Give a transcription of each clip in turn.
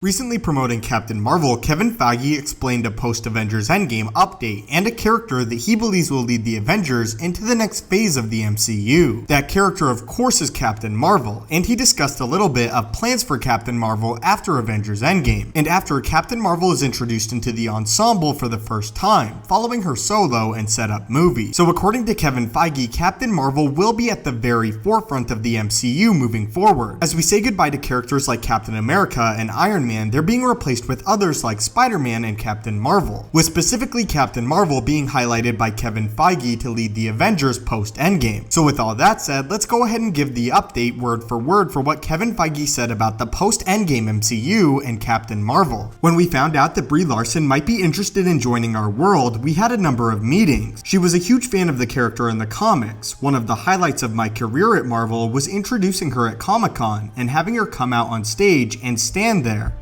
Recently promoting Captain Marvel, Kevin Feige explained a post-Avengers Endgame update and a character that he believes will lead the Avengers into the next phase of the MCU. That character of course is Captain Marvel, and he discussed a little bit of plans for Captain Marvel after Avengers Endgame, and after Captain Marvel is introduced into the ensemble for the first time, following her solo and set-up movie. So according to Kevin Feige, Captain Marvel will be at the very forefront of the MCU moving forward. As we say goodbye to characters like Captain America and Iron Man, they're being replaced with others like Spider-Man and Captain Marvel, with specifically Captain Marvel being highlighted by Kevin Feige to lead the Avengers post-Endgame. So with all that said, let's go ahead and give the update word for what Kevin Feige said about the post-Endgame MCU and Captain Marvel. When we found out that Brie Larson might be interested in joining our world, we had a number of meetings. She was a huge fan of the character in the comics. One of the highlights of my career at Marvel was introducing her at Comic-Con and having her come out on stage and stand there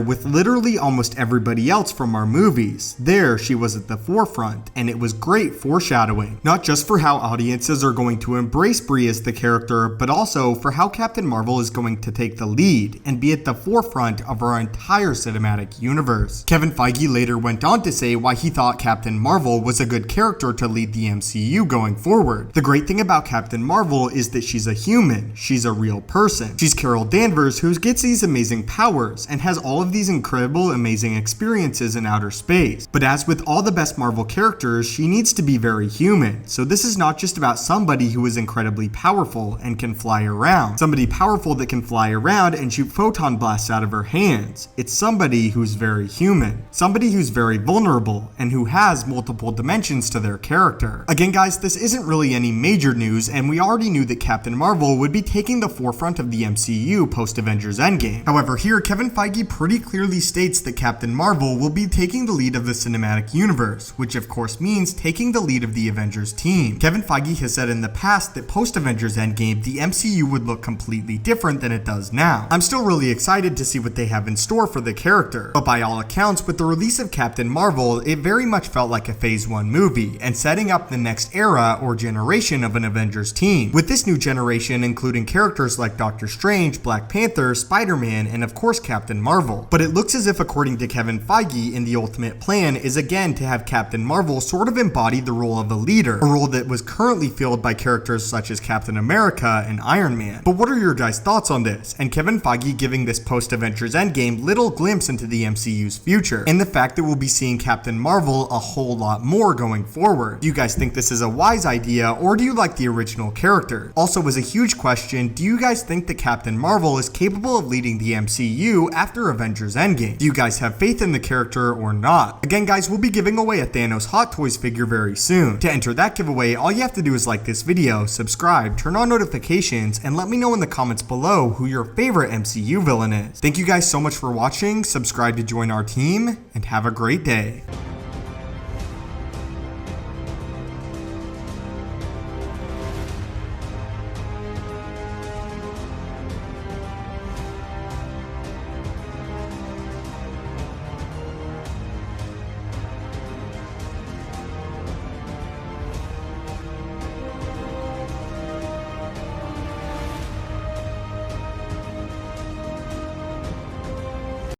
with literally almost everybody else from our movies. There, she was at the forefront, and it was great foreshadowing, not just for how audiences are going to embrace Brie as the character, but also for how Captain Marvel is going to take the lead and be at the forefront of our entire cinematic universe. Kevin Feige later went on to say why he thought Captain Marvel was a good character to lead the MCU going forward. The great thing about Captain Marvel is that she's a human, she's a real person. She's Carol Danvers, who gets these amazing powers and has all of these incredible, amazing experiences in outer space. But as with all the best Marvel characters, she needs to be very human. So this is not just about somebody who is incredibly powerful and can fly around. Somebody powerful that can fly around and shoot photon blasts out of her hands. It's somebody who's very human. Somebody who's very vulnerable and who has multiple dimensions to their character. Again guys, this isn't really any major news, and we already knew that Captain Marvel would be taking the forefront of the MCU post-Avengers Endgame. However, here Kevin Feige pretty clearly states that Captain Marvel will be taking the lead of the cinematic universe, which of course means taking the lead of the Avengers team. Kevin Feige has said in the past that post-Avengers Endgame, the MCU would look completely different than it does now. I'm still really excited to see what they have in store for the character, but by all accounts, with the release of Captain Marvel, it very much felt like a Phase 1 movie, and setting up the next era or generation of an Avengers team. With this new generation including characters like Doctor Strange, Black Panther, Spider-Man, and of course Captain Marvel. But it looks as if, according to Kevin Feige, in the ultimate plan is again to have Captain Marvel sort of embody the role of a leader, a role that was currently filled by characters such as Captain America and Iron Man. But what are your guys' thoughts on this, and Kevin Feige giving this post-Avengers Endgame little glimpse into the MCU's future, and the fact that we'll be seeing Captain Marvel a whole lot more going forward? Do you guys think this is a wise idea, or do you like the original character? Also, as a huge question, do you guys think that Captain Marvel is capable of leading the MCU after Avengers Endgame? Do you guys have faith in the character or not? Again guys, we'll be giving away a Thanos Hot Toys figure very soon. To enter that giveaway, all you have to do is like this video, subscribe, turn on notifications, and let me know in the comments below who your favorite MCU villain is. Thank you guys so much for watching, subscribe to join our team, and have a great day.